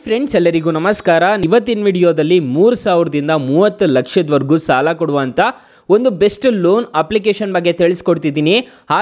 Friends ಎಲ್ಲರಿಗೂ ನಮಸ್ಕಾರ. ಇವತ್ತಿನ ವಿಡಿಯೋದಲ್ಲಿ 3,000ದಿಂದ 30 ಲಕ್ಷದವರೆಗೂ ಸಾಲ ಕೊಡುವಂಥ ಒಂದು ಬೆಸ್ಟ್ ಲೋನ್ ಅಪ್ಲಿಕೇಶನ್ ಬಗ್ಗೆ ತಿಳಿಸ್ಕೊಡ್ತಿದ್ದೀನಿ.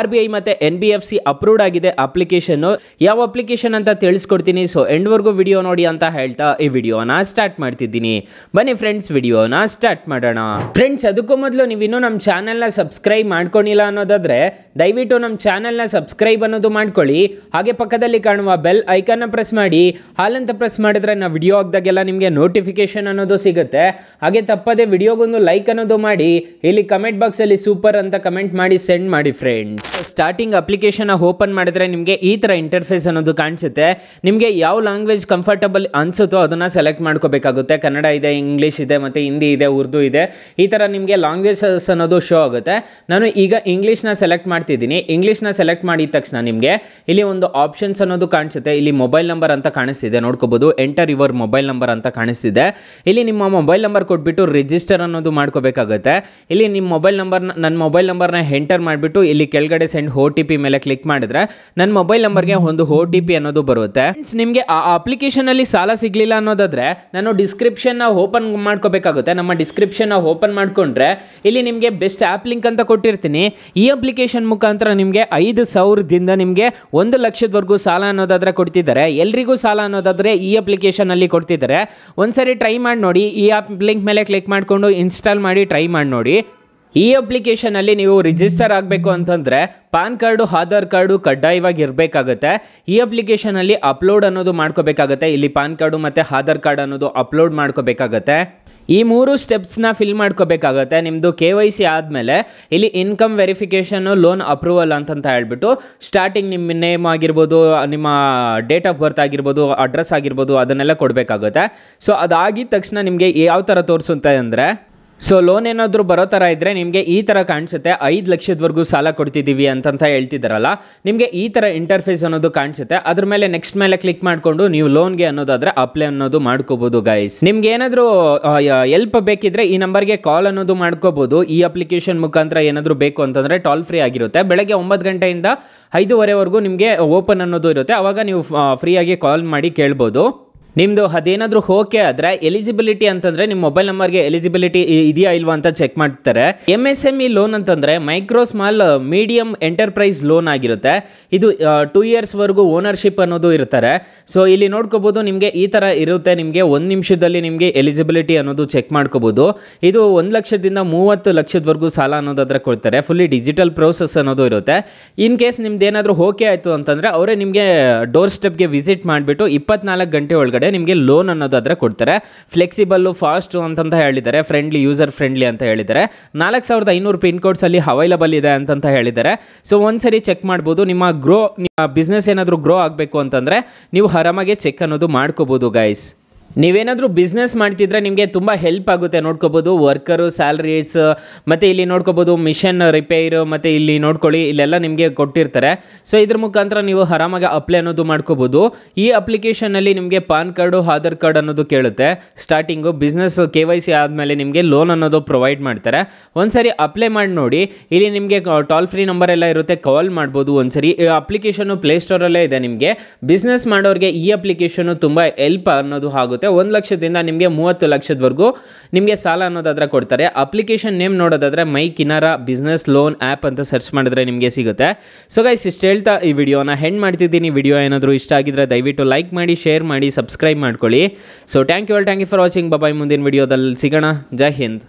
RBI ಮತ್ತು NBFC ಅಪ್ರೂವ್ಡ್ ಆಗಿದೆ ಅಪ್ಲಿಕೇಶನ್ನು. ಯಾವ ಅಪ್ಲಿಕೇಶನ್ ಅಂತ ತಿಳಿಸ್ಕೊಡ್ತೀನಿ. ಸೊ ಎಂಡ್ವರೆಗೂ ವಿಡಿಯೋ ನೋಡಿ ಅಂತ ಹೇಳ್ತಾ ಈ ವಿಡಿಯೋನ ಸ್ಟಾರ್ಟ್ ಮಾಡ್ತಿದ್ದೀನಿ. ಬನ್ನಿ ಫ್ರೆಂಡ್ಸ್ ವಿಡಿಯೋನ ಸ್ಟಾರ್ಟ್ ಮಾಡೋಣ. ಫ್ರೆಂಡ್ಸ್ ಅದಕ್ಕೂ ಮೊದಲು ನೀವು ಇನ್ನೂ ನಮ್ಮ ಚಾನಲ್ನ ಸಬ್ಸ್ಕ್ರೈಬ್ ಮಾಡ್ಕೊಂಡಿಲ್ಲ ಅನ್ನೋದಾದರೆ ದಯವಿಟ್ಟು ನಮ್ಮ ಚಾನಲ್ನ ಸಬ್ಸ್ಕ್ರೈಬ್ ಅನ್ನೋದು ಮಾಡ್ಕೊಳ್ಳಿ. ಹಾಗೆ ಪಕ್ಕದಲ್ಲಿ ಕಾಣುವ ಬೆಲ್ ಐಕನ್ನ ಪ್ರೆಸ್ ಮಾಡಿ. ಹಾಲಂತ ಪ್ರೆಸ್ ಮಾಡಿದ್ರೆ ನಾವು ವಿಡಿಯೋ ಹಾಕಿದಾಗೆಲ್ಲ ನಿಮಗೆ ನೋಟಿಫಿಕೇಶನ್ ಅನ್ನೋದು ಸಿಗುತ್ತೆ. ಹಾಗೆ ತಪ್ಪದೆ ವಿಡಿಯೋಗೊಂದು ಲೈಕ್ ಅನ್ನೋದು ಮಾಡಿ. ಇಲ್ಲಿ ಕಮೆಂಟ್ ಬಾಕ್ಸ್ ಅಲ್ಲಿ ಸೂಪರ್ ಅಂತ ಕಮೆಂಟ್ ಮಾಡಿ ಸೆಂಡ್ ಮಾಡಿ ಫ್ರೆಂಡ್ಸ್. ಸ್ಟಾರ್ಟಿಂಗ್ ಅಪ್ಲಿಕೇಶನ್ ಓಪನ್ ಮಾಡಿದ್ರೆ ನಿಮಗೆ ಈ ತರ ಇಂಟರ್ಫೇಸ್ ಅನ್ನೋದು ಕಾಣಿಸುತ್ತೆ. ನಿಮಗೆ ಯಾವ ಲ್ಯಾಂಗ್ವೇಜ್ ಕಂಫರ್ಟಬಲ್ ಅನ್ಸುತ್ತೋ ಅದನ್ನ ಸೆಲೆಕ್ಟ್ ಮಾಡ್ಕೋಬೇಕಾಗುತ್ತೆ. ಕನ್ನಡ ಇದೆ, ಇಂಗ್ಲಿಷ್ ಇದೆ, ಮತ್ತೆ ಹಿಂದಿ ಇದೆ, ಉರ್ದು ಇದೆ. ಈ ತರ ನಿಮಗೆ ಲ್ಯಾಂಗ್ವೇಜಸ್ ಅನ್ನೋದು ಶೋ ಆಗುತ್ತೆ. ನಾನು ಈಗ ಇಂಗ್ಲಿಷ್ನ ಸೆಲೆಕ್ಟ್ ಮಾಡ್ತಿದ್ದೀನಿ. ಇಂಗ್ಲಿಷ್ನ ಸೆಲೆಕ್ಟ್ ಮಾಡಿದ ತಕ್ಷಣ ನಿಮಗೆ ಇಲ್ಲಿ ಒಂದು ಆಪ್ಷನ್ಸ್ ಅನ್ನೋದು ಕಾಣಿಸುತ್ತೆ. ಇಲ್ಲಿ ಮೊಬೈಲ್ ನಂಬರ್ ಅಂತ ಕಾಣಿಸ್ತಿದೆ, ನೋಡ್ಕೋಬಹುದು. ಎಂಟರ್ ಯುವರ್ ಮೊಬೈಲ್ ನಂಬರ್ ಅಂತ ಕಾಣಿಸ್ತಿದೆ. ಇಲ್ಲಿ ನಿಮ್ಮ ಮೊಬೈಲ್ ನಂಬರ್ ಕೊಟ್ಬಿಟ್ಟು ರಿಜಿಸ್ಟರ್ ಅನ್ನೋದು ಮಾಡ್ಕೋಬೇಕಾಗುತ್ತೆ. ಇಲ್ಲಿ ನಿಮ್ಮ ನನ್ನ ಮೊಬೈಲ್ ನಂಬರ್ನ ಎಂಟರ್ ಮಾಡಿಬಿಟ್ಟು ಇಲ್ಲಿ ಕೆಳಗಡೆ ಸೆಂಡ್ OTP ಮೇಲೆ ಕ್ಲಿಕ್ ಮಾಡಿದ್ರೆ ನನ್ನ ಮೊಬೈಲ್ ನಂಬರ್ಗೆ ಒಂದು OTP ಅನ್ನೋದು ಬರುತ್ತೆ. ನಿಮಗೆ ಆ ಅಪ್ಲಿಕೇಶನ್ ಅಲ್ಲಿ ಸಾಲ ಸಿಗಲಿಲ್ಲ ಅನ್ನೋದಾದ್ರೆ ನಾನು ಡಿಸ್ಕ್ರಿಪ್ಷನ್ ಓಪನ್ ಮಾಡ್ಕೋಬೇಕಾಗುತ್ತೆ. ನಮ್ಮ ಡಿಸ್ಕ್ರಿಪ್ಷನ್ ಓಪನ್ ಮಾಡ್ಕೊಂಡ್ರೆ ಇಲ್ಲಿ ನಿಮಗೆ ಬೆಸ್ಟ್ ಆ್ಯಪ್ ಲಿಂಕ್ ಅಂತ ಕೊಟ್ಟಿರ್ತೀನಿ. ಈ ಅಪ್ಲಿಕೇಶನ್ ಮುಖಾಂತರ ನಿಮಗೆ 5,000ದಿಂದ ನಿಮಗೆ 1 ಲಕ್ಷದವರೆಗೂ ಸಾಲ ಅನ್ನೋದಾದ್ರೆ ಕೊಡ್ತಿದ್ದಾರೆ. ಎಲ್ರಿಗೂ ಸಾಲ ಅನ್ನೋದಾದ್ರೆ ಈ ಅಪ್ಲಿಕೇಶನ್ ಅಲ್ಲಿ ಕೊಡ್ತಿದ್ದಾರೆ. ಒಂದ್ಸರಿ ಟ್ರೈ ಮಾಡಿ ನೋಡಿ. ಈ ಆ್ಯಪ್ ಲಿಂಕ್ ಮೇಲೆ ಕ್ಲಿಕ್ ಮಾಡಿಕೊಂಡು ಇನ್ಸ್ಟಾಲ್ ಮಾಡಿ ಟ್ರೈ ಮಾಡಿ ನೋಡಿ. ಈ ಅಪ್ಲಿಕೇಶನ್ ಅಲ್ಲಿ ನೀವು ರಿಜಿಸ್ಟರ್ ಆಗಬೇಕು ಅಂತಂದ್ರೆ ಪಾನ್ ಕಾರ್ಡು, ಆಧಾರ್ ಕಾರ್ಡು ಕಡ್ಡಾಯವಾಗಿ ಇರಬೇಕಾಗುತ್ತೆ. ಈ ಅಪ್ಲಿಕೇಶನ್ ಅಲ್ಲಿ ಅಪ್ಲೋಡ್ ಅನ್ನೋದು ಮಾಡ್ಕೋಬೇಕಾಗುತ್ತೆ. ಇಲ್ಲಿ ಪಾನ್ ಕಾರ್ಡು ಮತ್ತೆ ಆಧಾರ್ ಕಾರ್ಡ್ ಅನ್ನೋದು ಅಪ್ಲೋಡ್ ಮಾಡ್ಕೋಬೇಕಾಗತ್ತೆ. ಈ 3 ಸ್ಟೆಪ್ಸ್ನ ಫಿಲ್ ಮಾಡ್ಕೋಬೇಕಾಗತ್ತೆ. ನಿಮ್ಮದು KYC ಆದಮೇಲೆ ಇಲ್ಲಿ ಇನ್ಕಮ್ ವೆರಿಫಿಕೇಷನ್, ಲೋನ್ ಅಪ್ರೂವಲ್ ಅಂತಂತ ಹೇಳ್ಬಿಟ್ಟು ಸ್ಟಾರ್ಟಿಂಗ್ ನಿಮ್ಮ ನೇಮ್ ಆಗಿರ್ಬೋದು, ನಿಮ್ಮ ಡೇಟ್ ಆಫ್ ಬರ್ತ್ ಆಗಿರ್ಬೋದು, ಅಡ್ರೆಸ್ ಆಗಿರ್ಬೋದು, ಅದನ್ನೆಲ್ಲ ಕೊಡಬೇಕಾಗುತ್ತೆ. ಸೊ ಅದಾಗಿದ ತಕ್ಷಣ ನಿಮಗೆ ಯಾವ ಥರ ತೋರಿಸುತ್ತೆ ಅಂದರೆ, ಸೊ ಲೋನ್ ಏನಾದರೂ ಬರೋ ಥರ ಇದ್ದರೆ ನಿಮಗೆ ಈ ಥರ ಕಾಣಿಸುತ್ತೆ. 5 ಲಕ್ಷದವರೆಗೂ ಸಾಲ ಕೊಡ್ತಿದ್ದೀವಿ ಅಂತಂತ ಹೇಳ್ತಿದ್ದಾರಲ್ಲ, ನಿಮಗೆ ಈ ಥರ ಇಂಟರ್ಫೇಸ್ ಅನ್ನೋದು ಕಾಣಿಸುತ್ತೆ. ಅದ್ರ ಮೇಲೆ ನೆಕ್ಸ್ಟ್ ಮೇಲೆ ಕ್ಲಿಕ್ ಮಾಡಿಕೊಂಡು ನೀವು ಲೋನ್ಗೆ ಅನ್ನೋದಾದರೆ ಅಪ್ಲೈ ಅನ್ನೋದು ಮಾಡ್ಕೋಬೋದು ಗೈಸ್. ನಿಮ್ಗೆ ಏನಾದರೂ ಹೆಲ್ಪ್ ಬೇಕಿದ್ರೆ ಈ ನಂಬರ್ಗೆ ಕಾಲ್ ಅನ್ನೋದು ಮಾಡ್ಕೋಬೋದು. ಈ ಅಪ್ಲಿಕೇಶನ್ ಮುಖಾಂತರ ಏನಾದರೂ ಬೇಕು ಅಂತಂದರೆ ಟೋಲ್ ಫ್ರೀ ಆಗಿರುತ್ತೆ. ಬೆಳಗ್ಗೆ 9 ಗಂಟೆಯಿಂದ 5:30ವರೆಗೂ ನಿಮಗೆ ಓಪನ್ ಅನ್ನೋದು ಇರುತ್ತೆ. ಆವಾಗ ನೀವು ಫ್ರೀಯಾಗಿ ಕಾಲ್ ಮಾಡಿ ಕೇಳ್ಬೋದು. ನಿಮ್ಮದು ಅದೇನಾದರೂ ಓಕೆ ಆದರೆ ಎಲಿಜಿಬಿಲಿಟಿ ಅಂತಂದರೆ ನಿಮ್ಮ ಮೊಬೈಲ್ ನಂಬರ್ಗೆ ಎಲಿಜಿಬಿಲಿಟಿ ಇದೆಯಾ ಇಲ್ವಾ ಅಂತ ಚೆಕ್ ಮಾಡ್ತಾರೆ. MSME ಲೋನ್ ಅಂತಂದರೆ micro small medium enterprise loan ಆಗಿರುತ್ತೆ. ಇದು 2 ಇಯರ್ಸ್ವರೆಗೂ ಓನರ್ಶಿಪ್ ಅನ್ನೋದು ಇರ್ತಾರೆ. ಸೊ ಇಲ್ಲಿ ನೋಡ್ಕೋಬೋದು ನಿಮಗೆ ಈ ಥರ ಇರುತ್ತೆ. ನಿಮಗೆ 1 ನಿಮಿಷದಲ್ಲಿ ನಿಮಗೆ ಎಲಿಜಿಬಿಲಿಟಿ ಅನ್ನೋದು ಚೆಕ್ ಮಾಡ್ಕೋಬೋದು. ಇದು 1 ಲಕ್ಷದಿಂದ 30 ಲಕ್ಷದವರೆಗೂ ಸಾಲ ಅನ್ನೋದಾದರೆ ಕೊಡ್ತಾರೆ. ಫುಲ್ಲಿ ಡಿಜಿಟಲ್ ಪ್ರೋಸೆಸ್ ಅನ್ನೋದು ಇರುತ್ತೆ. ಇನ್ ಕೇಸ್ ನಿಮ್ದು ಏನಾದರೂ ಓಕೆ ಆಯಿತು ಅಂತಂದರೆ ಅವರೇ ನಿಮಗೆ ಡೋರ್ ಸ್ಟೆಪ್ಗೆ ವಿಸಿಟ್ ಮಾಡಿಬಿಟ್ಟು 24 ಗಂಟೆ ಒಳಗಡೆ ನಿಮಗೆ ಲೋನ್ ಅನ್ನೋದಾದ್ರೆ ಕೊಡ್ತಾರೆ. ಫ್ಲೆಕ್ಸಿಬಲ್ಲು, ಫಾಸ್ಟು ಅಂತಂತ ಹೇಳಿದ್ದಾರೆ. ಫ್ರೆಂಡ್ಲಿ, ಯೂಸರ್ ಫ್ರೆಂಡ್ಲಿ ಅಂತ ಹೇಳಿದ್ದಾರೆ. 4,500 ಪಿನ್ ಕೋಡ್ಸ್ ಅಲ್ಲಿ ಅವೈಲಬಲ್ ಇದೆ ಅಂತಂತ ಹೇಳಿದ್ದಾರೆ. ಸೊ ಒಂದ್ಸರಿ ಚೆಕ್ ಮಾಡ್ಬೋದು. ನಿಮ್ಮ ಬಿಸ್ನೆಸ್ ಏನಾದರೂ ಗ್ರೋ ಆಗಬೇಕು ಅಂತಂದರೆ ನೀವು ಆರಾಮಾಗಿ ಚೆಕ್ ಅನ್ನೋದು ಮಾಡ್ಕೋಬೋದು ಗೈಸ್. ನೀವೇನಾದರೂ ಬಿಸ್ನೆಸ್ ಮಾಡ್ತಿದ್ರೆ ನಿಮಗೆ ತುಂಬ ಹೆಲ್ಪ್ ಆಗುತ್ತೆ. ನೋಡ್ಕೋಬೋದು ವರ್ಕರು ಸ್ಯಾಲ್ರೀಸ್, ಮತ್ತು ಇಲ್ಲಿ ನೋಡ್ಕೋಬೋದು ಮಿಷನ್ ರಿಪೇರ್, ಮತ್ತು ಇಲ್ಲಿ ನೋಡ್ಕೊಳ್ಳಿ ಇಲ್ಲೆಲ್ಲ ನಿಮಗೆ ಕೊಟ್ಟಿರ್ತಾರೆ. ಸೊ ಇದ್ರ ಮುಖಾಂತರ ನೀವು ಆರಾಮಾಗಿ ಅಪ್ಲೈ ಅನ್ನೋದು ಮಾಡ್ಕೋಬೋದು. ಈ ಅಪ್ಲಿಕೇಶನಲ್ಲಿ ನಿಮಗೆ ಪಾನ್ ಕಾರ್ಡು, ಆಧಾರ್ ಕಾರ್ಡ್ ಅನ್ನೋದು ಕೇಳುತ್ತೆ. ಸ್ಟಾರ್ಟಿಂಗು ಬಿಸ್ನೆಸ್ KYC ಆದಮೇಲೆ ನಿಮಗೆ ಲೋನ್ ಅನ್ನೋದು ಪ್ರೊವೈಡ್ ಮಾಡ್ತಾರೆ. ಒಂದ್ಸರಿ ಅಪ್ಲೈ ಮಾಡಿ ನೋಡಿ. ಇಲ್ಲಿ ನಿಮಗೆ ಟೋಲ್ ಫ್ರೀ ನಂಬರ್ ಎಲ್ಲ ಇರುತ್ತೆ, ಕಾಲ್ ಮಾಡ್ಬೋದು ಒಂದ್ಸರಿ. ಈ ಅಪ್ಲಿಕೇಶನ್ನು ಪ್ಲೇಸ್ಟೋರಲ್ಲೇ ಇದೆ. ನಿಮಗೆ ಬಿಸ್ನೆಸ್ ಮಾಡೋರಿಗೆ ಈ ಅಪ್ಲಿಕೇಶನ್ನು ತುಂಬ ಹೆಲ್ಪ್ ಅನ್ನೋದು ಆಗುತ್ತೆ. 1 ಲಕ್ಷದಿಂದ ನಿಮಗೆ 30 ಲಕ್ಷದವರೆಗೂ ನಿಮಗೆ ಸಾಲ ಅನ್ನೋದಾದ್ರೆ ಕೊಡ್ತಾರೆ. ಅಪ್ಲಿಕೇಶನ್ ನೇಮ್ ನೋಡೋದಾದ್ರೆ ಮೈ ಕಿನಾರಾ ಬಿಸ್ನೆಸ್ ಲೋನ್ ಆ್ಯಪ್ ಅಂತ ಸರ್ಚ್ ಮಾಡಿದ್ರೆ ನಿಮಗೆ ಸಿಗುತ್ತೆ. ಸೊ ಗೈಸ್ ಇಷ್ಟು ಹೇಳ್ತಾ ಈ ವಿಡಿಯೋನ ಹೆಂಡ್ ಮಾಡ್ತಿದ್ದೀನಿ. ವಿಡಿಯೋ ಏನಾದರೂ ಇಷ್ಟ ಆಗಿದ್ರೆ ದಯವಿಟ್ಟು ಲೈಕ್ ಮಾಡಿ, ಶೇರ್ ಮಾಡಿ, ಸಬ್ಸ್ಕ್ರೈಬ್ ಮಾಡ್ಕೊಳ್ಳಿ. So thank you for watching. Bye. ಮುಂದಿನ ವಿಡಿಯೋದಲ್ಲಿ ಸಿಗೋಣ. ಜೈ ಹಿಂದ್.